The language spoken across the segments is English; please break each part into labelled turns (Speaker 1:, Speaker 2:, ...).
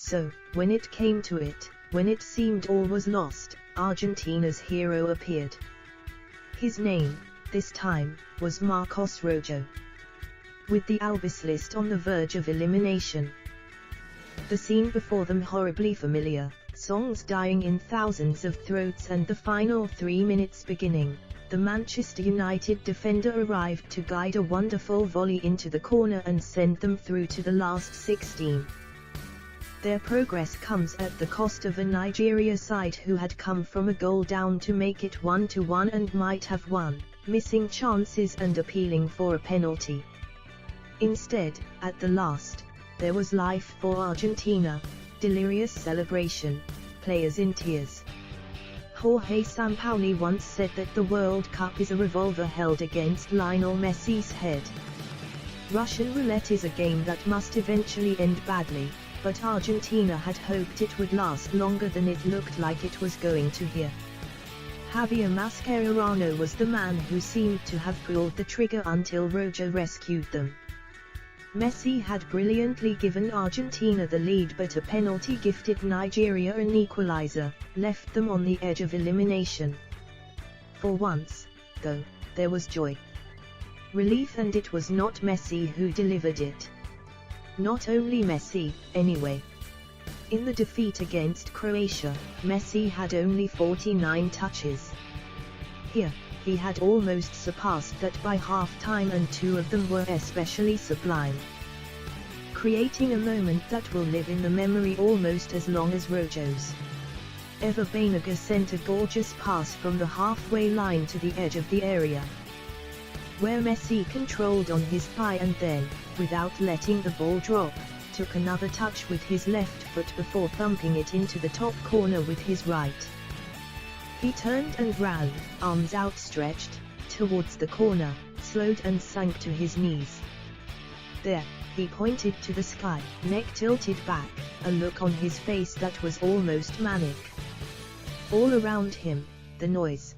Speaker 1: So, when it came to it, when it seemed all was lost, Argentina's hero appeared. His name, this time, was Marcos Rojo. With the Albiceleste on the verge of elimination, the scene before them horribly familiar, songs dying in thousands of throats and the final 3 minutes beginning, the Manchester United defender arrived to guide a wonderful volley into the corner and send them through to the last 16. Their progress comes at the cost of a Nigeria side who had come from a goal down to make it 1-1 and might have won, missing chances and appealing for a penalty. Instead, at the last, there was life for Argentina, delirious celebration, players in tears. Jorge Sampaoli once said that the World Cup is a revolver held against Lionel Messi's head. Russian roulette is a game that must eventually end badly, but Argentina had hoped it would last longer than it looked like it was going to here. Javier Mascherano was the man who seemed to have pulled the trigger until Rojo rescued them. Messi had brilliantly given Argentina the lead, but a penalty gifted Nigeria an equalizer, left them on the edge of elimination. For once, though, there was joy. Relief, and it was not Messi who delivered it. Not only Messi, anyway. In the defeat against Croatia, Messi had only 49 touches. Here, he had almost surpassed that by half-time, and 2 of them were especially sublime, creating a moment that will live in the memory almost as long as Rojo's. Ever Banega sent a gorgeous pass from the halfway line to the edge of the area, where Messi controlled on his thigh and then, without letting the ball drop, took another touch with his left foot before thumping it into the top corner with his right. He turned and ran, arms outstretched, towards the corner, slowed and sank to his knees. There, he pointed to the sky, neck tilted back, a look on his face that was almost manic. All around him, the noise.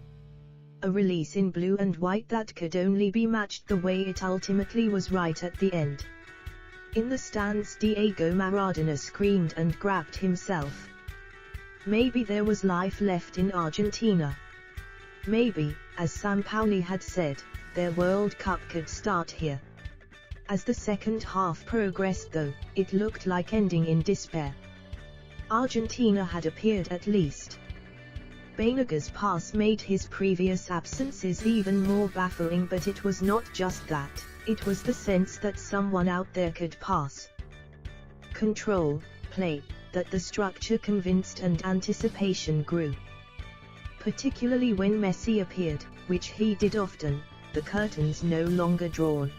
Speaker 1: A release in blue and white that could only be matched the way it ultimately was right at the end. In the stands, Diego Maradona screamed and grabbed himself. Maybe there was life left in Argentina. Maybe, as Sampaoli had said, their World Cup could start here. As the second half progressed, though, it looked like ending in despair. Argentina had appeared at least. Banega's pass made his previous absences even more baffling, but it was not just that, it was the sense that someone out there could pass. Control, play, that the structure convinced, and anticipation grew. Particularly when Messi appeared, which he did often, the curtains no longer drawn.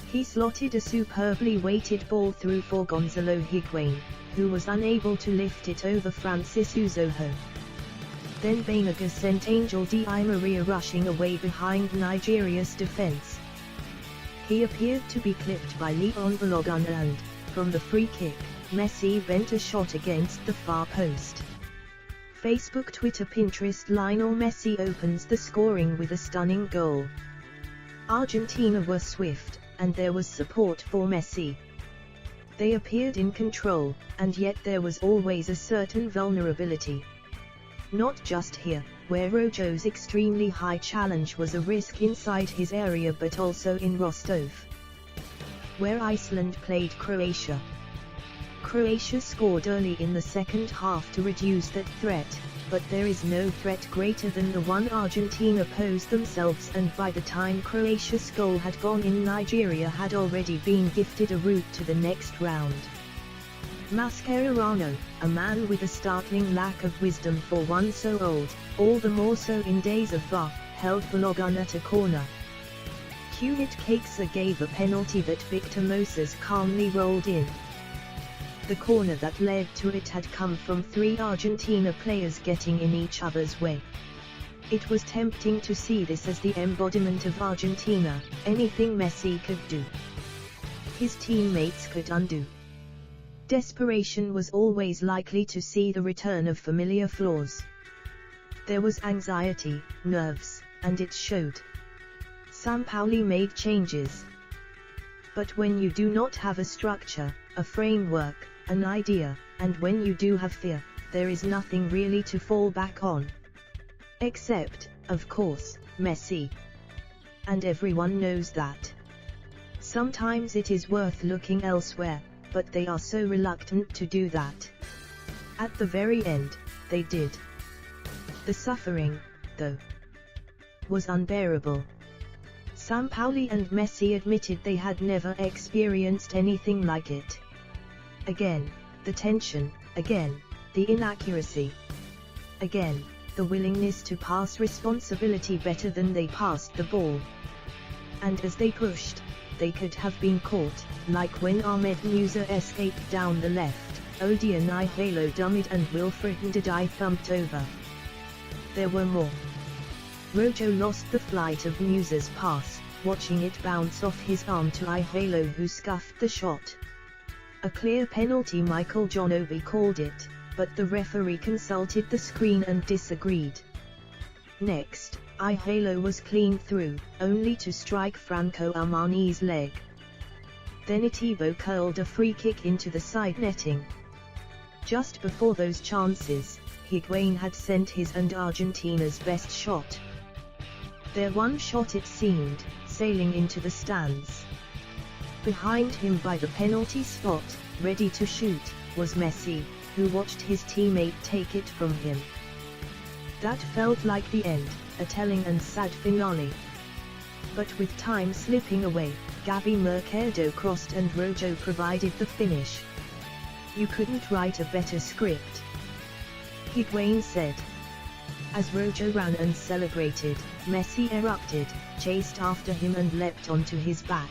Speaker 1: He slotted a superbly weighted ball through for Gonzalo Higuain, who was unable to lift it over Francis Uzoho. Then Banega sent Angel Di Maria rushing away behind Nigeria's defense. He appeared to be clipped by Leon Balogun and, from the free kick, Messi bent a shot against the far post. Facebook, Twitter, Pinterest. Lionel Messi opens the scoring with a stunning goal. Argentina were swift, and there was support for Messi. They appeared in control, and yet there was always a certain vulnerability. Not just here, where Rojo's extremely high challenge was a risk inside his area, but also in Rostov, where Iceland played Croatia. Croatia scored early in the second half to reduce that threat, but there is no threat greater than the one Argentina posed themselves, and by the time Croatia's goal had gone in, Nigeria had already been gifted a route to the next round. Mascherano, a man with a startling lack of wisdom for one so old, all the more so in days of VAR, held Balogun at a corner. Cunit Kakesa gave a penalty that Victor Moses calmly rolled in. The corner that led to it had come from 3 Argentina players getting in each other's way. It was tempting to see this as the embodiment of Argentina, anything Messi could do, his teammates could undo. Desperation was always likely to see the return of familiar flaws. There was anxiety, nerves, and it showed. Sampaoli made changes. But when you do not have a structure, a framework, an idea, and when you do have fear, there is nothing really to fall back on. Except, of course, Messi. And everyone knows that. Sometimes it is worth looking elsewhere, but they are so reluctant to do that. At the very end, they did. The suffering, though, was unbearable. Sampaoli and Messi admitted they had never experienced anything like it. Again, the tension, again, the inaccuracy. Again, the willingness to pass responsibility better than they passed the ball. And as they pushed, they could have been caught, like when Ahmed Musa escaped down the left, Odion Ihalo dummied and Wilfred Ndidi thumped over. There were more. Rojo lost the flight of Musa's pass, watching it bounce off his arm to Ihalo, who scuffed the shot. A clear penalty, Michael John Obi called it, but the referee consulted the screen and disagreed. Next, Ihalo was clean through, only to strike Franco Armani's leg. Then Itibo curled a free kick into the side netting. Just before those chances, Higuain had sent his and Argentina's best shot. Their one shot, it seemed, sailing into the stands. Behind him by the penalty spot, ready to shoot, was Messi, who watched his teammate take it from him. That felt like the end, a telling and sad finale. But with time slipping away, Gabi Mercado crossed and Rojo provided the finish. "You couldn't write a better script," Higuain said. As Rojo ran and celebrated, Messi erupted, chased after him and leapt onto his back.